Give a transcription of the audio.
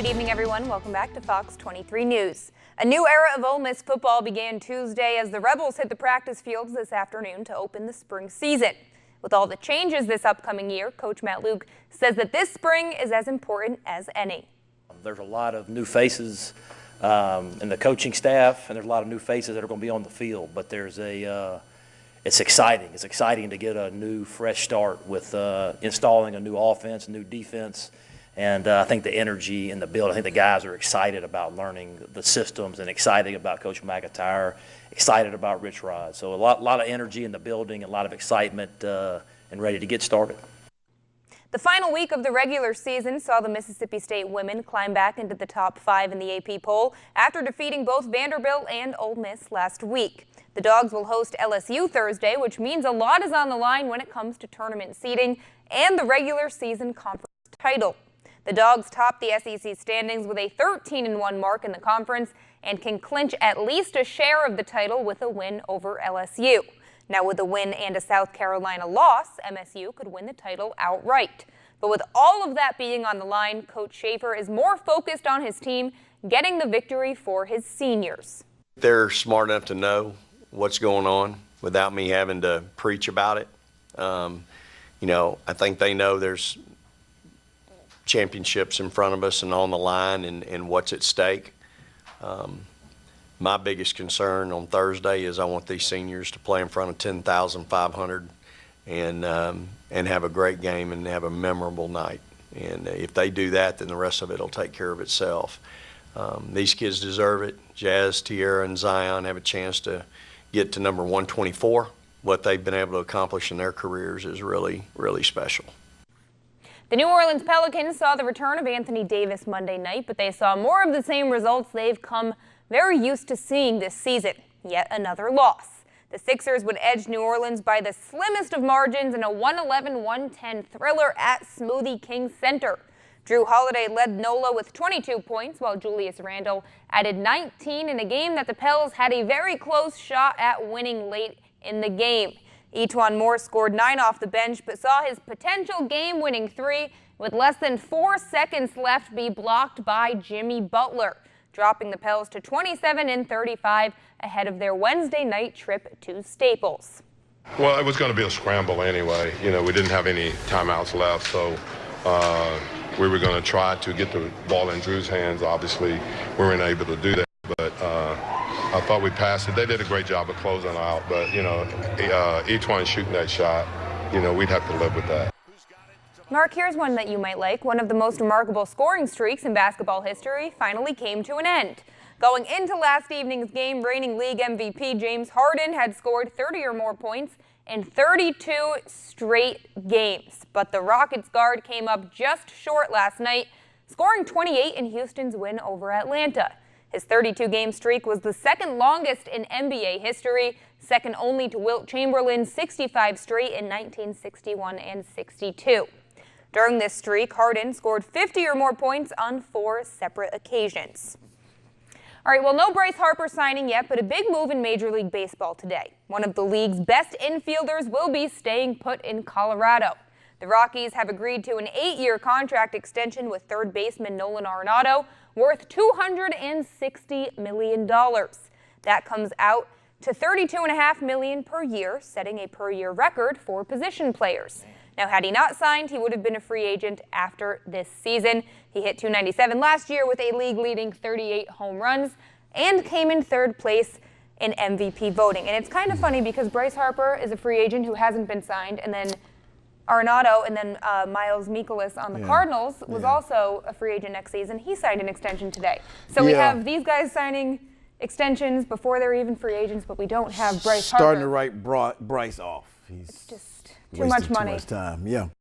evening, everyone. Welcome back to Fox 23 News. A new era of Ole Miss football began Tuesday as the Rebels hit the practice fields this afternoon to open the spring season. With all the changes this upcoming year, Coach Matt Luke says that this spring is as important as any. There's a lot of new faces in the coaching staff, and there's a lot of new faces that are going to be on the field. But it's exciting. It's exciting to get a new, fresh start with installing a new offense, a new defense. And I think the energy in the building, I think the guys are excited about learning the systems and excited about Coach McIntyre, excited about Rich Rod. So a lot of energy in the building, a lot of excitement, and ready to get started. The final week of the regular season saw the Mississippi State women climb back into the top 5 in the AP poll after defeating both Vanderbilt and Ole Miss last week. The Dogs will host LSU Thursday, which means a lot is on the line when it comes to tournament seeding and the regular season conference title. The Dogs top the SEC standings with a 13-1 mark in the conference and can clinch at least a share of the title with a win over LSU. Now, with a win and a South Carolina loss, MSU could win the title outright. But with all of that being on the line, Coach Schaefer is more focused on his team getting the victory for his seniors. They're smart enough to know what's going on without me having to preach about it. I think they know there's championships in front of us and on the line and what's at stake. My biggest concern on Thursday is I want these seniors to play in front of 10,500 and have a great game and have a memorable night. And if they do that, then the rest of it will take care of itself. These kids deserve it. Jazz, Tierra, and Zion have a chance to get to number 124. What they've been able to accomplish in their careers is really, really special. The New Orleans Pelicans saw the return of Anthony Davis Monday night, but they saw more of the same results they've come very used to seeing this season. Yet another loss. The Sixers would edge New Orleans by the slimmest of margins in a 111-110 thriller at Smoothie King Center. Drew Holiday led NOLA with 22 points, while Julius Randle added 19 in a game that the Pels had a very close shot at winning late in the game. E'Twaun Moore scored 9 off the bench, but saw his potential game-winning 3 with less than 4 seconds left be blocked by Jimmy Butler, dropping the Pels to 27-35 ahead of their Wednesday night trip to Staples. Well, it was going to be a scramble anyway. We didn't have any timeouts left, so we were going to try to get the ball in Drew's hands. Obviously, we weren't able to do that, but I thought we passed it. They did a great job of closing out, but, each one shooting that shot, we'd have to live with that. Mark, here's one that you might like. One of the most remarkable scoring streaks in basketball history finally came to an end. Going into last evening's game, reigning league MVP James Harden had scored 30 or more points in 32 straight games. But the Rockets guard came up just short last night, scoring 28 in Houston's win over Atlanta. His 32-game streak was the second longest in NBA history, second only to Wilt Chamberlain's 65 straight in 1961 and 62. During this streak, Harden scored 50 or more points on 4 separate occasions. All right, well, no Bryce Harper signing yet, but a big move in Major League Baseball today. One of the league's best infielders will be staying put in Colorado. The Rockies have agreed to an 8-year contract extension with third baseman Nolan Arenado, worth $260 million. That comes out to $32.5 million per year, setting a per-year record for position players. Now, had he not signed, he would have been a free agent after this season. He hit .297 last year with a league-leading 38 home runs and came in third place in MVP voting. And it's kind of funny because Bryce Harper is a free agent who hasn't been signed, and then Arenado and then Miles Mikolas on the Cardinals was also a free agent next season. He signed an extension today. So we have these guys signing extensions before they're even free agents, but we don't have Bryce Harper. Starting to write Bryce off. It's just too much money. Too much time,